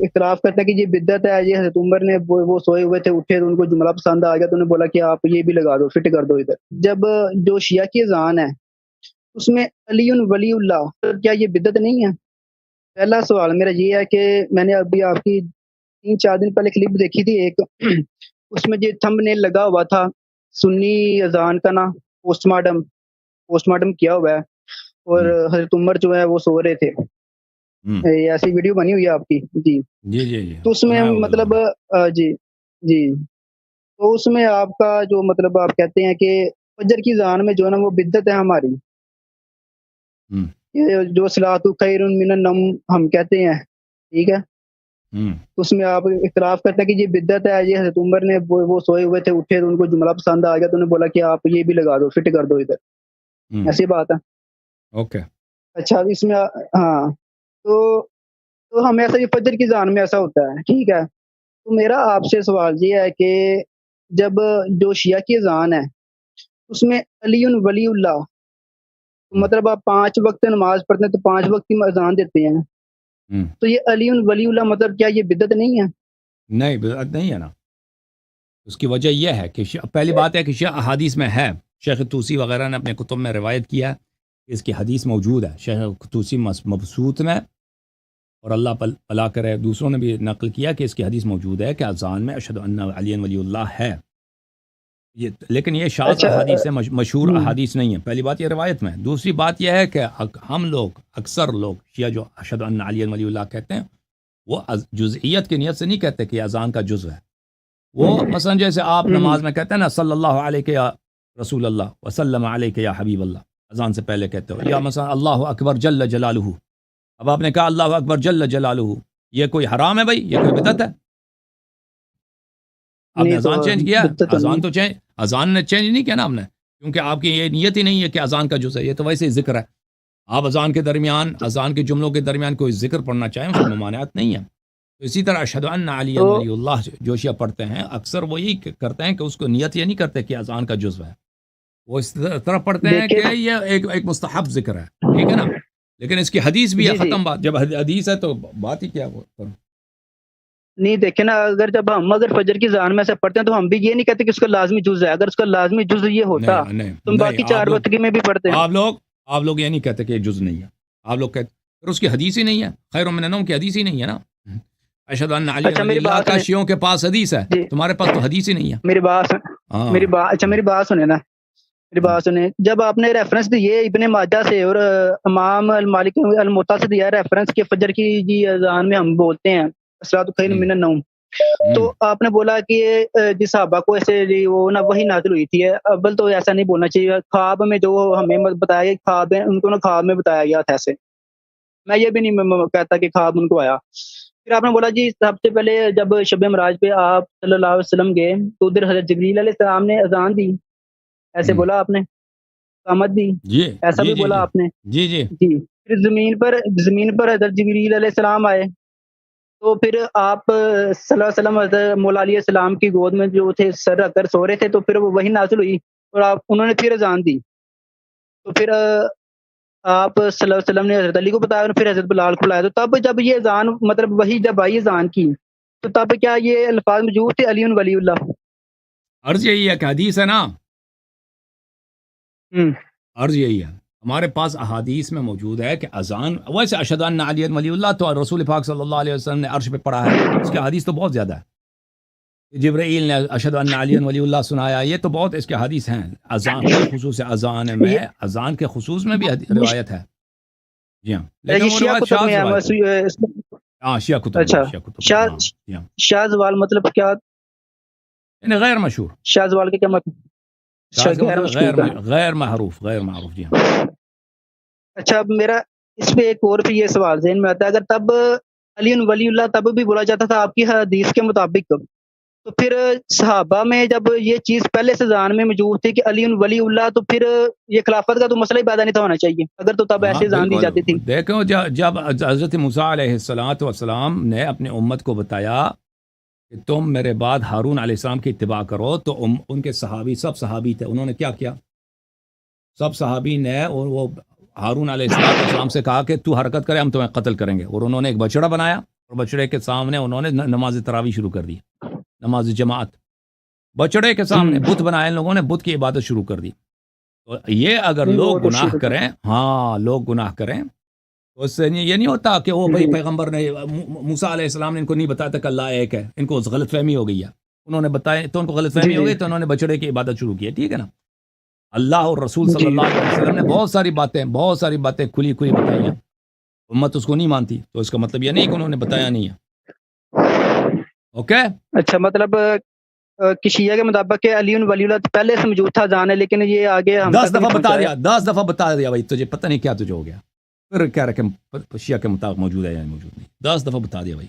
اختلاف کرتے ہیں کہ یہ بدعت ہے، یہ حضرت عمر نے وہ سوئے ہوئے تھے، اٹھے تو ان کو جملہ پسند آ گیا تو انہوں نے بولا کہ آپ یہ بھی لگا دو، فٹ کر دو ادھر۔ جب جو شیعہ کی اذان ہے اس میں علی ولی اللہ، تو کیا یہ بدعت نہیں ہے؟ پہلا سوال میرا یہ ہے کہ میں نے ابھی آپ کی 3-4 دن پہلے کلپ دیکھی تھی ایک، اس میں جو تھمب نیل لگا ہوا تھا سنی اذان کا نا پوسٹ مارٹم کیا ہوا ہے، اور حضرت عمر جو ہے وہ سو رہے تھے، ایسی ویڈیو بنی ہوئی ہے آپ کی جی جی جی جی تو اس میں مطلب جی جی تو اس میں آپ کا جو مطلب آپ کہتے ہیں کہ فجر کی اذان میں جو ہے نا وہ بدعت ہے ہماری، یہ جو صلاۃ خیر من النوم ہم کہتے ہیں، ٹھیک ہے، تو اس میں آپ اختلاف کرتے ہیں کہ یہ بدعت ہے، یہ حضرت عمر نے وہ سوئے ہوئے تھے، اٹھے تو ان کو جملہ پسند آ گیا تو انہوں نے بولا کہ آپ یہ بھی لگا دو، فٹ کر دو ادھر، ایسی بات ہے۔ اوکے اچھا اس میں ہاں تو ہم ایسا، یہ فجر کی اذان میں ایسا ہوتا ہے، ٹھیک ہے، تو میرا آپ سے سوال یہ ہے کہ جب جو شیعہ کی اذان ہے اس میں علی ولی اللہ، مطلب آپ 5 وقت نماز پڑھتے ہیں تو 5 وقت کی اذان دیتے ہیں، تو یہ علی ولی اللہ مطلب کیا یہ بدعت نہیں ہے؟ نہیں بدعت نہیں ہے نا، اس کی وجہ یہ ہے کہ پہلی بات ہے کہ شیعہ احادیث میں ہے، شیخ طوسی وغیرہ نے اپنے کتب میں روایت کیا کہ اس کی حدیث موجود ہے، شیخ طوسی مبسوط میں، اور اللہ بھلا کرے دوسروں نے بھی نقل کیا کہ اس کی حدیث موجود ہے کہ اذان میں اشہد ان علی ولی اللہ ہے یہ، لیکن یہ شاذ احادیث ہے، مشہور احادیث نہیں ہے، پہلی بات یہ روایت میں۔ دوسری بات یہ ہے کہ ہم لوگ اکثر لوگ شیعہ جو اشہد ان علی ولی اللہ کہتے ہیں وہ جزئیت کی نیت سے نہیں کہتے کہ اذان کا جزء ہے، وہ مثلا جیسے آپ نماز میں کہتے ہیں نا صلی اللہ علیہ یا رسول اللہ وسلم علیہ یا حبیب اللہ، اذان سے پہلے کہتے ہو، یا مثلا اللہ اکبر جل جلالہ، اب آپ نے کہا اللہ اکبر جل جلالہ، یہ کوئی حرام ہے بھائی؟ یہ کوئی بدعت ہے؟ آپ نے اذان چینج کیا، اذان تو اذان نے چینج نہیں کیا نا آپ نے، کیونکہ آپ کی یہ نیت ہی نہیں ہے کہ اذان کا جزء ہے، یہ تو ویسے ہی ذکر ہے، آپ اذان کے درمیان، اذان کے جملوں کے درمیان کوئی ذکر پڑھنا چاہیں اس میں ممانعت نہیں ہے۔ تو اسی طرح اشہد ان علی ولی اللہ جو شیعہ پڑھتے ہیں اکثر وہی کرتے ہیں کہ اس کو نیت یہ نہیں کرتے کہ اذان کا جزو ہے، وہ اس طرح پڑھتے ہیں کہ یہ ایک مستحب ذکر ہے، ٹھیک ہے نا، لیکن اس کی حدیث بھی ہے، ختم بات، جب حدیث ہے تو بات ہی کیا وہ نہیں دیکھیں نا، اگر اگر فجر کی اذان میں سے پڑھتے ہیں تو ہم بھی یہ نہیں کہتے کہ اس کا لازمی جز ہے، اگر اس کا لازمی جز یہ ہوتا تو باقی 4 وقت کی میں بھی پڑھتے ہیں۔ آپ لوگ یہ نہیں کہتے کہ یہ جز نہیں ہے، آپ لوگ کہتے پھر اس کی حدیث ہی نہیں ہے، خیر من النوم کی حدیث ہی نہیں ہے نا، اشہد ان علی ولی اللہ کا شیعوں کے پاس حدیث ہے، تمہارے پاس تو حدیث ہی نہیں ہے۔ میری بات سنیں نا، میری بات سنیں، جب آپ نے ریفرنس دی ہے ابن ماجہ سے اور امام المالک الموطا سے دیا ریفرنس کہ فجر کی جی اذان میں ہم بولتے ہیں الصلاۃ خیر من النوم، تو آپ نے بولا کہ جس صحابہ کو ایسے وہ نا وہی نازل ہوئی تھی، اول تو ایسا نہیں بولنا چاہیے، خواب میں جو ہمیں بتایا گیا، خواب میں ان کو خواب میں بتایا گیا تھا، ایسے میں یہ بھی نہیں کہتا کہ خواب ان کو آیا۔ پھر آپ نے بولا جی سب سے پہلے جب شب معراج پہ آپ صلی اللہ علیہ وسلم گئے تو ادھر حضرت جبریل علیہ السلام نے اذان دی، ایسے بولا آپ نے، قامت دی، ایسا بھی بولا آپ نے، جی جی جی۔ پھر زمین پر حضرت جبریل علیہ السلام آئے، تو پھر آپ صلی اللہ علیہ وسلم حضرت مولا علیہ السلام کی گود میں جو تھے سر رکھ کر سو رہے تھے، تو پھر وہ وہی نازل ہوئی اور انہوں نے پھر اذان دی، تو پھر آپ صلی اللہ علیہ وسلم نے حضرت علی کو بتایا اور پھر حضرت بلال کو بلایا، تو تب جب یہ اذان مطلب وہی جب آئی اذان کی تو تب کیا یہ الفاظ موجود تھے علی ولی اللہ؟ عرض یہی ہے کہ حدیث ہے نا، عرض یہی ہے ہمارے پاس احادیث میں موجود ہے کہ اذان، ویسے اشہد ان علی ولی اللہ تو رسول پاک صلی اللہ علیہ وسلم نے عرش پہ پڑھا ہے، اس کی حدیث تو بہت زیادہ ہے، جبرائیل نے اشہد ان علی ولی اللہ سنایا، یہ تو بہت اس کے حدیث ہیں، اذان خصوص اذان میں، اذان کے خصوص میں بھی روایت ہے، جی ہاں، لیکن وہ روایت شیعہ کتب، شاذ زوال مطلب کیا؟ یعنی غیر مشہور، شاذ زوال کے کیا مطلب؟ غیر معروف، جی ہاں۔ اچھا اب میرا اس پہ ایک اور بھی یہ سوال ذہن میں آتا ہے، اگر تب علی ولی اللہ تب بھی بولا جاتا تھا آپ کی حدیث کے مطابق، تو پھر صحابہ میں جب یہ چیز پہلے سے اذان میں موجود تھی کہ علی ولی اللہ، تو پھر یہ خلافت کا تو مسئلہ ہی پیدا نہیں تھا ہونا چاہیے اگر تو تب ایسے اذان دی جاتی تھی۔ دیکھو جب حضرت موسیٰ علیہ السلام نے اپنے امت کو بتایا کہ تم میرے بعد ہارون علیہ السلام کی اتباع کرو، تو ان کے صحابی، سب صحابی تھے، انہوں نے کیا کیا؟ سب صحابی نے وہ ہارون علیہ السلام سے کہا کہ تو حرکت کرے، ہم تمہیں قتل کریں گے، اور انہوں نے ایک بچڑا بنایا اور بچڑے کے سامنے انہوں نے نماز تراویح شروع کر دی، نماز جماعت، بچڑے کے سامنے بت بنائے ان لوگوں نے، بت کی عبادت شروع کر دی۔ تو یہ اگر لوگ گناہ کریں، ہاں لوگ گناہ کریں، تو اس سے یہ نہیں ہوتا کہ وہ بھائی پیغمبر نے موسیٰ علیہ السلام نے ان کو نہیں بتایا تھا کہ اللہ ایک ہے، ان کو غلط فہمی ہو گئی ہے، انہوں نے بتایا تو ان کو غلط فہمی ہو گئی تو انہوں نے بچڑے کی عبادت شروع کی ہے، ٹھیک ہے نا۔ اللہ اور رسول صلی اللہ علیہ وسلم نے بہت ساری باتیں کھلی کھلی بتائی ہیں، امت اس کو نہیں مانتی، تو اس کا مطلب یہ نہیں کہ انہوں نے بتایا نہیں ہے۔ اوکے، اچھا، مطلب کہ شیعہ کے مطابق کہ علی ولی اللہ پہلے سے موجود تھا جان ہے، لیکن یہ آگے ہم 10 دفعہ بتا دیا، 10 دفعہ بتا دیا بھائی، تجھے پتہ نہیں کیا تجھے ہو گیا، پھر کہہ رہا کہ شیعہ کے مطابق موجود ہے یا موجود نہیں، 10 دفعہ بتا دیا بھائی۔